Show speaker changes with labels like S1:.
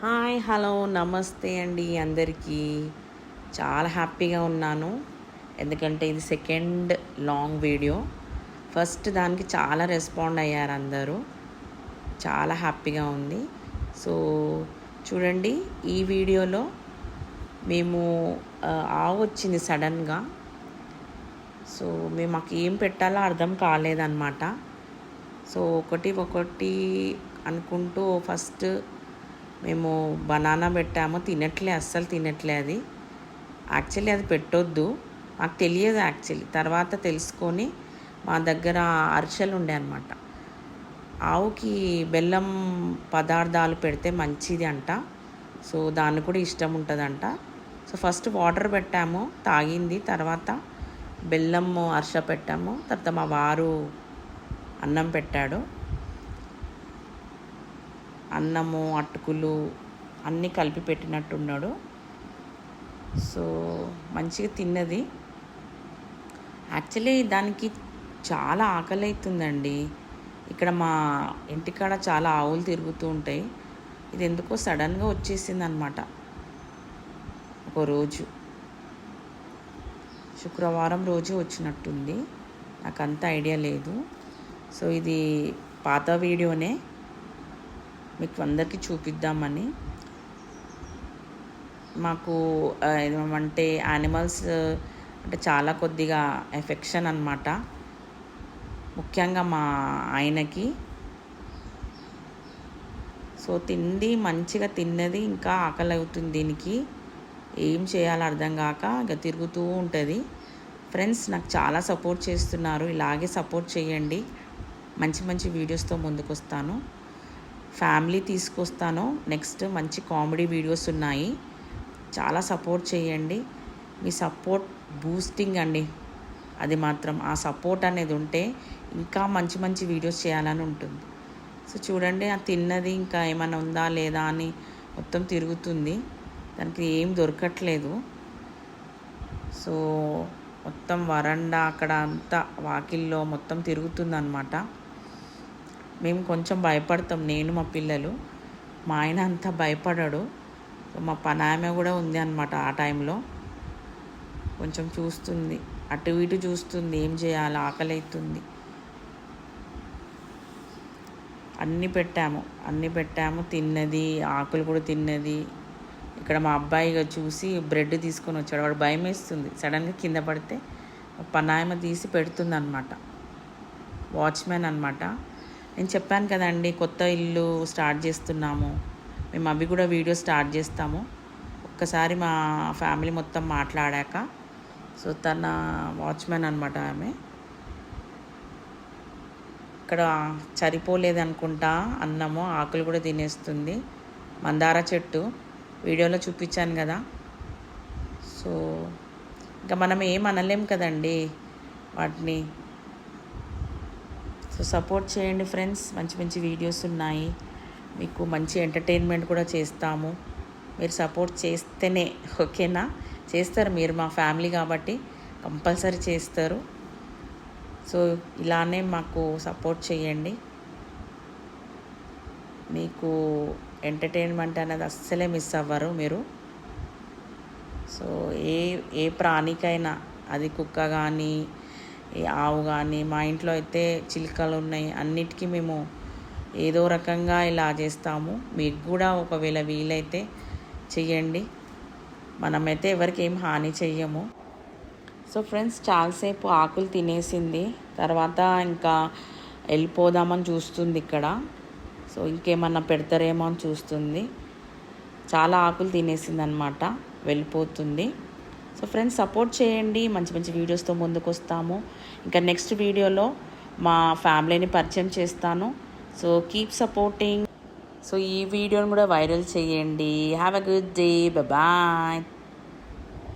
S1: Hi hello నమస్తే అండి అందరికీ. చాలా హ్యాపీగా ఉన్నాను ఎందుకంటే ఇది సెకండ్ లాంగ్ వీడియో. ఫస్ట్ దానికి చాలా రెస్పాండ్ అయ్యారు అందరూ, చాలా హ్యాపీగా ఉంది. సో చూడండి, ఈ వీడియోలో మేము ఆవు వచ్చింది సడన్గా. సో మాకు ఏం పెట్టాలో అర్థం కాలేదన్నమాట. సో ఒకటి అనుకుంటూ ఫస్ట్ మేము బనానా పెట్టాము, తినట్లే, అస్సలు తినట్లే. అది యాక్చువల్లీ అది పెట్టొద్దు, మాకు తెలియదు యాక్చువల్లీ. తర్వాత తెలుసుకొని మా దగ్గర అరిసెలు ఉండే అనమాట. ఆవుకి బెల్లం పదార్థాలు పెడితే మంచిది అంట. సో దాన్ని కూడా ఇష్టం ఉంటుందంట. సో ఫస్ట్ వాటర్ పెట్టాము, తాగింది. తర్వాత బెల్లం అరిసె పెట్టాము. తర్వాత మా వారు అన్నం పెట్టాడు. అన్నము అటుకులు అన్నీ కలిపి పెట్టినట్టున్నాడు. సో మంచిగా తిన్నది. యాక్చువల్లీ దానికి చాలా ఆకలి అవుతుందండి. ఇక్కడ మా ఇంటికాడ చాలా ఆవులు తిరుగుతూ ఉంటాయి. ఇది ఎందుకో సడన్గా వచ్చేసింది అనమాట. ఒకరోజు శుక్రవారం రోజు వచ్చినట్టుంది, నాకు అంత ఐడియా లేదు. సో ఇది పాత వీడియోనే, మీకు అందరికీ చూపిద్దామని. మాకు ఏమంటే యానిమల్స్ అంటే చాలా కొద్దిగా ఎఫెక్షన్ అన్నమాట, ముఖ్యంగా మా ఆయనకి. సో తిండి మంచిగా తిన్నది, ఇంకా ఆకలి అవుతుంది దీనికి. ఏం చేయాలో అర్థం కాక ఇక తిరుగుతూ ఉంటుంది. ఫ్రెండ్స్ నాకు చాలా సపోర్ట్ చేస్తున్నారు, ఇలాగే సపోర్ట్ చేయండి. మంచి మంచి వీడియోస్తో ముందుకు వస్తాను, ఫ్యామిలీ తీసుకొస్తాను. నెక్స్ట్ మంచి కామెడీ వీడియోస్ ఉన్నాయి, చాలా సపోర్ట్ చేయండి. మీ సపోర్ట్ బూస్టింగ్ అండి, అది మాత్రం. ఆ సపోర్ట్ అనేది ఉంటే ఇంకా మంచి మంచి వీడియోస్ చేయాలని ఉంటుంది. సో చూడండి, ఆ తిన్నది ఇంకా ఏమైనా ఉందా లేదా అని మొత్తం తిరుగుతుంది, దానికి ఏం దొరకట్లేదు. సో మొత్తం వరండా అక్కడ అంతా వాకిల్లో మొత్తం తిరుగుతుంది అన్నమాట. మేము కొంచెం భయపడతాం, నేను మా పిల్లలు. మా ఆయన అంతా భయపడాడు. మా పనామె కూడా ఉంది అన్నమాట. ఆ టైంలో కొంచెం చూస్తుంది, అటు ఇటు చూస్తుంది, ఏం చేయాలి, ఆకలి అవుతుంది. అన్నీ పెట్టాము, తిన్నది, ఆకులు కూడా తిన్నది. ఇక్కడ మా అబ్బాయిగా చూసి బ్రెడ్ తీసుకొని వచ్చాడు. వాడు భయం వేస్తుంది, సడన్గా కింద పడితే పనాయమ తీసి పెడుతుంది అన్నమాట. వాచ్మెన్ అన్నమాట. నేను చెప్పాను కదండి, కొత్త ఇల్లు స్టార్ట్ చేస్తున్నాము మేము, అవి కూడా వీడియో స్టార్ట్ చేస్తాము ఒక్కసారి మా ఫ్యామిలీ మొత్తం మాట్లాడాక. సో తన వాచ్మెన్ అనమాట ఆమె. ఇక్కడ సరిపోలేదనుకుంటా అన్నము, ఆకులు కూడా తినేస్తుంది. మందార చెట్టు వీడియోలో చూపించాను కదా. సో ఇంకా మనం ఏం అనలేం కదండి వాటిని. సో సపోర్ట్ చేయండి ఫ్రెండ్స్, మంచి మంచి వీడియోస్ ఉన్నాయి, మీకు మంచి ఎంటర్టైన్మెంట్ కూడా చేస్తాము. మీరు సపోర్ట్ చేస్తేనే, ఓకేనా? చేస్తారు, మీరు మా ఫ్యామిలీ కాబట్టి కంపల్సరీ చేస్తారు. సో ఇలానే మాకు సపోర్ట్ చేయండి. మీకు ఎంటర్టైన్మెంట్ అనేది అస్సలే మిస్ అవ్వరు మీరు. సో ఏ ప్రాణికైనా, అది కుక్క కానీ ఆవు కానీ, మా ఇంట్లో అయితే చిలుకలు ఉన్నాయి, అన్నిటికీ మేము ఏదో రకంగా ఇలా చేస్తాము. మీకు కూడా ఒకవేళ వీలైతే చెయ్యండి, మనమైతే ఎవరికి ఏం హాని చెయ్యము. సో ఫ్రెండ్స్, చాలాసేపు ఆకులు తినేసింది, తర్వాత ఇంకా వెళ్ళిపోదామని చూస్తుంది ఇక్కడ. సో ఇంకేమన్నా పెడతారేమో అని చూస్తుంది. చాలా ఆకులు తినేసింది అనమాట, వెళ్ళిపోతుంది. సో ఫ్రెండ్స్ సపోర్ట్ చేయండి, మంచి మంచి వీడియోస్తో ముందుకు వస్తాము. ఇంకా నెక్స్ట్ వీడియోలో మా ఫ్యామిలీని పరిచయం చేస్తాను. So keep supporting. సో ఈ వీడియోని కూడా వైరల్ చేయండి. Have a good day, bye.